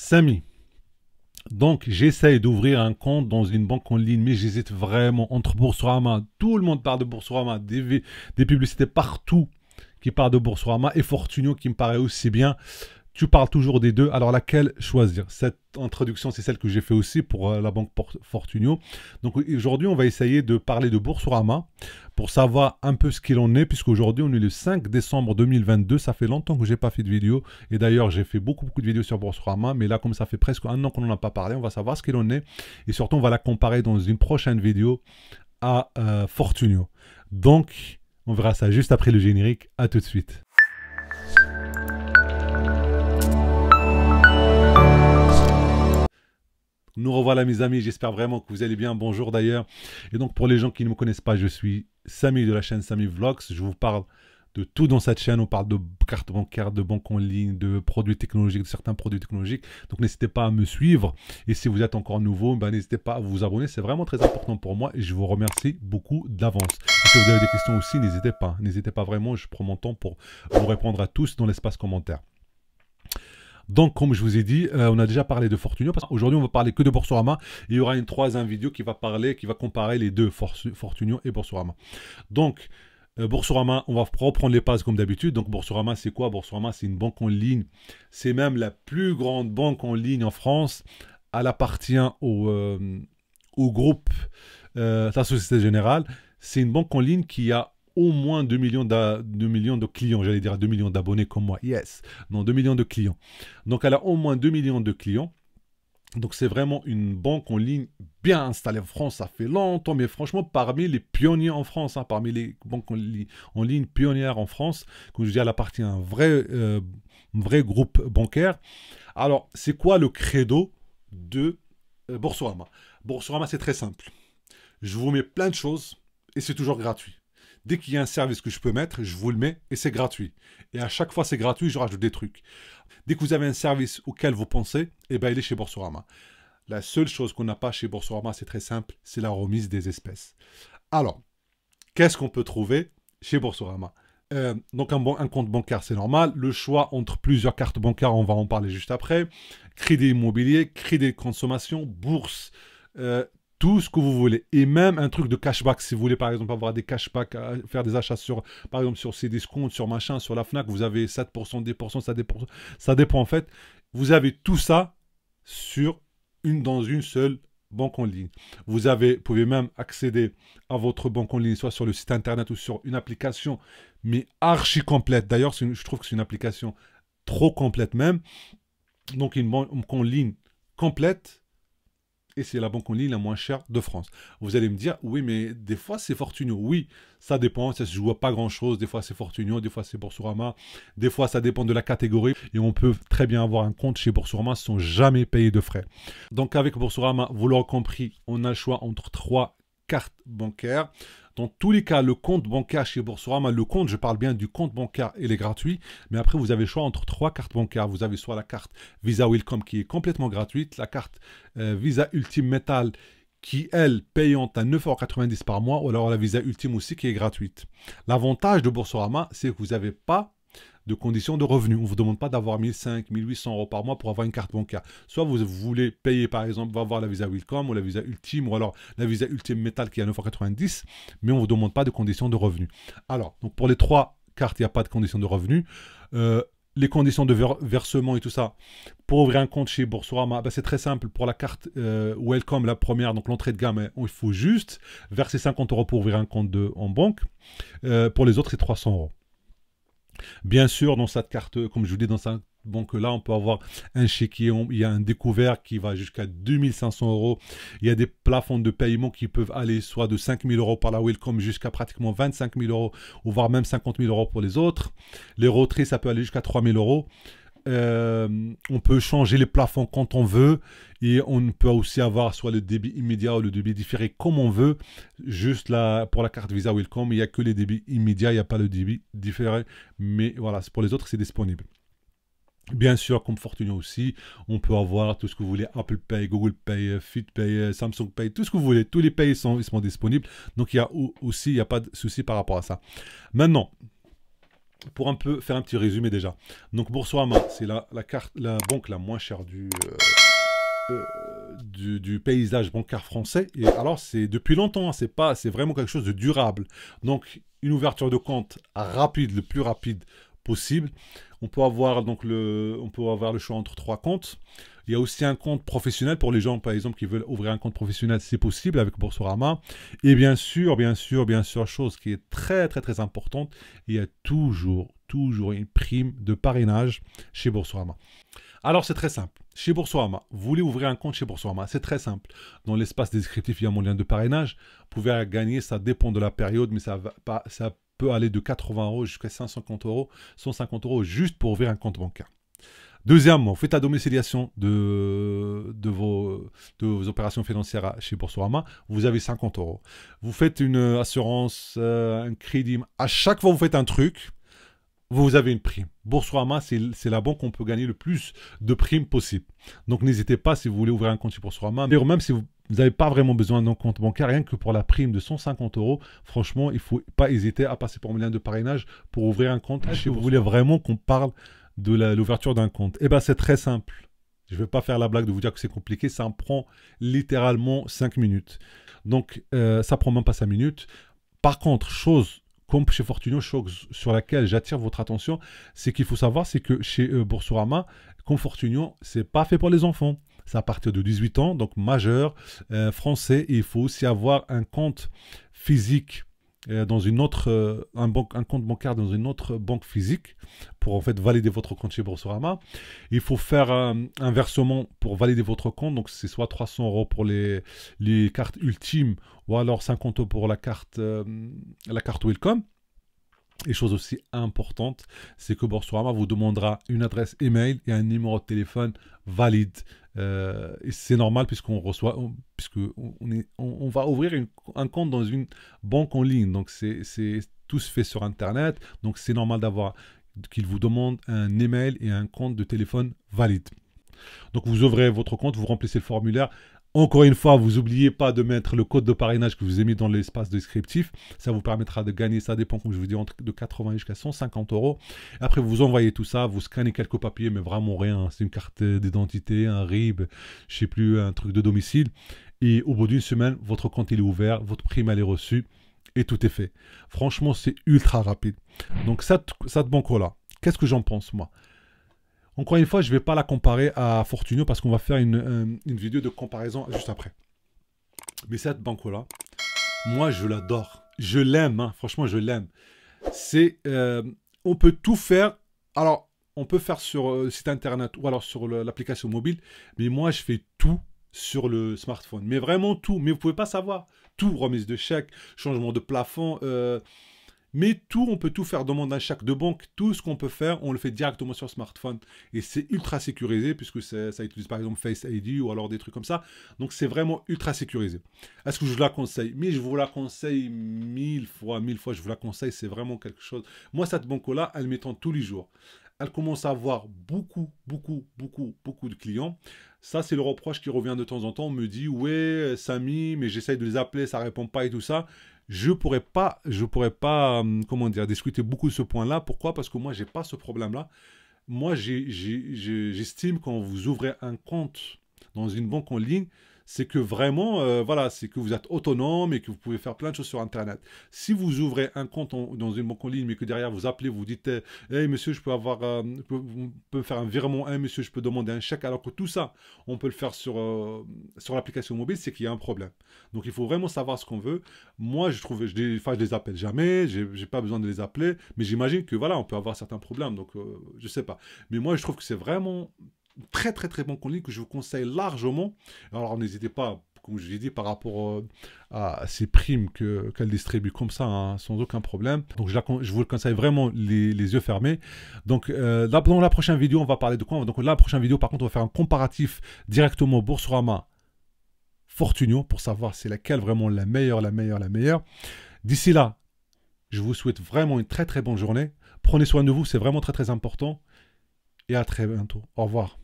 Samy, donc j'essaye d'ouvrir un compte dans une banque en ligne, mais j'hésite vraiment entre Boursorama. Tout le monde parle de Boursorama, des publicités partout qui parlent de Boursorama et Fortunio qui me paraît aussi bien. Tu parles toujours des deux, alors laquelle choisir? Cette introduction, c'est celle que j'ai fait aussi pour la banque Fortunio. Donc aujourd'hui, on va essayer de parler de Boursorama pour savoir un peu ce qu'il en est, puisqu'aujourd'hui, on est le 5 décembre 2022. Ça fait longtemps que je n'ai pas fait de vidéo. Et d'ailleurs, j'ai fait beaucoup de vidéos sur Boursorama. Mais là, comme ça fait presque un an qu'on n'en a pas parlé, on va savoir ce qu'il en est. Et surtout, on va la comparer dans une prochaine vidéo à Fortunio. Donc, on verra ça juste après le générique. À tout de suite. Nous revoilà mes amis, j'espère vraiment que vous allez bien. Bonjour d'ailleurs. Et donc pour les gens qui ne me connaissent pas, je suis Samy de la chaîne Samy Vlogs. Je vous parle de tout dans cette chaîne. On parle de cartes bancaires, de banques en ligne, de produits technologiques, de certains produits technologiques. Donc n'hésitez pas à me suivre. Et si vous êtes encore nouveau, ben, n'hésitez pas à vous abonner. C'est vraiment très important pour moi et je vous remercie beaucoup d'avance. Et si vous avez des questions aussi, n'hésitez pas. N'hésitez pas vraiment, je prends mon temps pour vous répondre à tous dans l'espace commentaire. Donc, comme je vous ai dit, on a déjà parlé de Fortunio. Aujourd'hui, on va parler que de Boursorama. Et il y aura une troisième vidéo qui va comparer les deux, Fortunio et Boursorama. Donc, Boursorama, on va reprendre les bases comme d'habitude. Donc, Boursorama, c'est quoi? Boursorama, c'est une banque en ligne. C'est même la plus grande banque en ligne en France. Elle appartient au groupe, la Société Générale. C'est une banque en ligne qui a au moins 2 millions de clients, j'allais dire 2 millions d'abonnés comme moi, yes, non 2 millions de clients. Donc elle a au moins 2 millions de clients, donc c'est vraiment une banque en ligne bien installée en France, ça fait longtemps, mais franchement parmi les pionniers en France, hein, parmi les banques en ligne pionnières en France, comme je dis, elle appartient à un vrai groupe bancaire. Alors c'est quoi le credo de Boursorama? Boursorama c'est très simple, je vous mets plein de choses et c'est toujours gratuit. Dès qu'il y a un service que je peux mettre, je vous le mets et c'est gratuit. Et à chaque fois c'est gratuit, je rajoute des trucs. Dès que vous avez un service auquel vous pensez, eh ben, il est chez Boursorama. La seule chose qu'on n'a pas chez Boursorama, c'est très simple, c'est la remise des espèces. Alors, qu'est-ce qu'on peut trouver chez Boursorama? Donc un compte bancaire, c'est normal. Le choix entre plusieurs cartes bancaires, on va en parler juste après. Crédit immobilier, crédit de consommation, bourse, tout ce que vous voulez. Et même un truc de cashback, si vous voulez par exemple avoir des cashbacks, faire des achats sur, par exemple sur Cdiscount, sur machin, sur la Fnac, vous avez 7%, 10%, ça dépend en fait. Vous avez tout ça dans une seule banque en ligne. Vous pouvez même accéder à votre banque en ligne, soit sur le site internet ou sur une application, mais archi complète. D'ailleurs, je trouve que c'est une application trop complète même. Donc une banque en ligne complète. Et c'est la banque en ligne la moins chère de France. Vous allez me dire, oui, mais des fois c'est Fortunio. Oui, ça dépend, ça se joue à pas grand-chose. Des fois c'est Fortunio, des fois c'est Boursorama. Des fois ça dépend de la catégorie. Et on peut très bien avoir un compte chez Boursorama sans jamais payer de frais. Donc avec Boursorama, vous l'aurez compris, on a le choix entre 3 cartes bancaires. Dans tous les cas, le compte bancaire chez Boursorama, je parle bien du compte bancaire, il est gratuit. Mais après, vous avez le choix entre 3 cartes bancaires. Vous avez soit la carte Visa Welcome qui est complètement gratuite, la carte Visa Ultime Metal qui, elle, payante à 9,90 € par mois, ou alors la Visa Ultime aussi qui est gratuite. L'avantage de Boursorama, c'est que vous n'avez pas de conditions de revenus. On ne vous demande pas d'avoir 1500, 1800 € par mois pour avoir une carte bancaire. Soit vous voulez payer, par exemple, avoir la Visa Welcome ou la Visa Ultime ou alors la Visa Ultime Metal qui est à 9,90 €, mais on ne vous demande pas de conditions de revenus. Alors, donc pour les 3 cartes, il n'y a pas de conditions de revenus. Les conditions de versement et tout ça, pour ouvrir un compte chez Boursorama, ben c'est très simple. Pour la carte Welcome, la première, donc l'entrée de gamme, il faut juste verser 50 € pour ouvrir un compte en banque. Pour les autres, c'est 300 €. Bien sûr, dans cette carte, comme je vous dis, dans cette banque-là, on peut avoir un chéquier, il y a un découvert qui va jusqu'à 2500 €. Il y a des plafonds de paiement qui peuvent aller soit de 5000 € par la Welcome jusqu'à pratiquement 25 000 €, ou voire même 50 000 € pour les autres. Les retraits, ça peut aller jusqu'à 3000 €. On peut changer les plafonds quand on veut et on peut aussi avoir soit le débit immédiat ou le débit différé comme on veut. Juste là, pour la carte Visa Welcome, il n'y a que les débits immédiats, il n'y a pas le débit différé, mais voilà, pour les autres c'est disponible. Bien sûr, comme Fortunio aussi, on peut avoir tout ce que vous voulez, Apple Pay, Google Pay, FitPay, Samsung Pay, tout ce que vous voulez. Tous les pays sont disponibles. Donc il n'y a pas de souci par rapport à ça. Maintenant, pour un peu faire un petit résumé déjà. Donc Boursorama, c'est la banque la moins chère du paysage bancaire français. Et alors, c'est depuis longtemps, c'est vraiment quelque chose de durable. Donc, une ouverture de compte rapide, le plus rapide possible. On peut avoir le choix entre 3 comptes. Il y a aussi un compte professionnel pour les gens, par exemple, qui veulent ouvrir un compte professionnel, c'est possible avec Boursorama. Et bien sûr, chose qui est très, très, très importante, il y a toujours une prime de parrainage chez Boursorama. Alors, c'est très simple. Chez Boursorama, vous voulez ouvrir un compte chez Boursorama, c'est très simple. Dans l'espace descriptif, il y a mon lien de parrainage. Vous pouvez gagner, ça dépend de la période, mais ça peut aller de 80 € jusqu'à 150 €, 150 € juste pour ouvrir un compte bancaire. Deuxièmement, vous faites la domiciliation de vos opérations financières chez Boursorama, vous avez 50 €. Vous faites une assurance, un crédit, à chaque fois que vous faites un truc, vous avez une prime. Boursorama, c'est la banque où on peut gagner le plus de primes possible. Donc n'hésitez pas si vous voulez ouvrir un compte chez Boursorama. D'ailleurs, même si vous n'avez pas vraiment besoin d'un compte bancaire, rien que pour la prime de 150 €, franchement, il ne faut pas hésiter à passer par mon lien de parrainage pour ouvrir un compte. Si vous voulez vraiment qu'on parle de l'ouverture d'un compte, eh ben c'est très simple. Je ne vais pas faire la blague de vous dire que c'est compliqué, ça en prend littéralement 5 minutes. Donc ça prend même pas 5 minutes. Par contre, comme chez Fortunio, chose sur laquelle j'attire votre attention, c'est qu'il faut savoir, c'est que chez Boursorama, comme Fortunio, c'est pas fait pour les enfants. C'est à partir de 18 ans, donc majeur, français, et il faut aussi avoir un compte physique dans un compte bancaire dans une autre banque physique pour en fait valider votre compte chez Boursorama. Il faut faire un versement pour valider votre compte, donc c'est soit 300 € pour les cartes ultimes ou alors 50 € pour la carte Welcome. Et chose aussi importante, c'est que Boursorama vous demandera une adresse email et un numéro de téléphone valide. Et c'est normal puisqu'on va ouvrir un compte dans une banque en ligne. Donc tout se fait sur Internet. Donc c'est normal qu'il vous demande un email et un compte de téléphone valide. Donc vous ouvrez votre compte, vous remplissez le formulaire. Encore une fois, vous n'oubliez pas de mettre le code de parrainage que je vous ai mis dans l'espace descriptif. Ça vous permettra de gagner, ça dépend, comme je vous dis, de 80 jusqu'à 150 €. Après, vous envoyez tout ça, vous scannez quelques papiers, mais vraiment rien. C'est une carte d'identité, un RIB, je ne sais plus, un truc de domicile. Et au bout d'une semaine, votre compte il est ouvert, votre prime elle est reçue et tout est fait. Franchement, c'est ultra rapide. Donc cette banque-là, qu'est-ce que j'en pense, moi ? Encore une fois, je ne vais pas la comparer à Fortunio parce qu'on va faire une vidéo de comparaison juste après. Mais cette banque-là, moi, je l'adore. Je l'aime, hein. Franchement, je l'aime. On peut tout faire. Alors, on peut faire sur le site internet ou alors sur l'application mobile. Mais moi, je fais tout sur le smartphone. Mais vraiment tout. Mais vous ne pouvez pas savoir. Tout, remise de chèque, changement de plafond, mais tout, on peut tout faire, demande un chèque de banque, tout ce qu'on peut faire, on le fait directement sur smartphone. Et c'est ultra sécurisé, puisque ça utilise par exemple Face ID ou alors des trucs comme ça. Donc c'est vraiment ultra sécurisé. Est-ce que je la conseille? Mais je vous la conseille 1000 fois, je vous la conseille, c'est vraiment quelque chose. Moi, cette banque-là, elle m'étend tous les jours. Elle commence à avoir beaucoup de clients. Ça, c'est le reproche qui revient de temps en temps. On me dit, ouais, Samy, mais j'essaye de les appeler, ça répond pas et tout ça. Je pourrais pas, comment dire, discuter beaucoup de ce point-là. Pourquoi? Parce que moi, j'ai pas ce problème-là. Moi, j'estime quand vous ouvrez un compte dans une banque en ligne, c'est que vraiment, voilà, c'est que vous êtes autonome et que vous pouvez faire plein de choses sur Internet. Si vous ouvrez un compte dans une banque en ligne, mais que derrière vous appelez, vous dites, hey monsieur, je peux avoir, vous pouvez faire un virement, hey monsieur, je peux demander un chèque, alors que tout ça, on peut le faire sur l'application mobile, c'est qu'il y a un problème. Donc il faut vraiment savoir ce qu'on veut. Moi, je les appelle jamais, j'ai pas besoin de les appeler, mais j'imagine que voilà, on peut avoir certains problèmes, donc je sais pas. Mais moi, je trouve que c'est vraiment très bon contenu que je vous conseille largement. Alors n'hésitez pas, comme je l'ai dit, par rapport à ces primes qu'elle distribue comme ça, hein, sans aucun problème. Donc je vous le conseille vraiment les yeux fermés. Donc dans la prochaine vidéo, on va parler de quoi? Donc la prochaine vidéo, par contre, on va faire un comparatif directement Boursorama Fortunio pour savoir c'est laquelle vraiment la meilleure. D'ici là, je vous souhaite vraiment une très bonne journée. Prenez soin de vous, c'est vraiment très important. Et à très bientôt. Au revoir.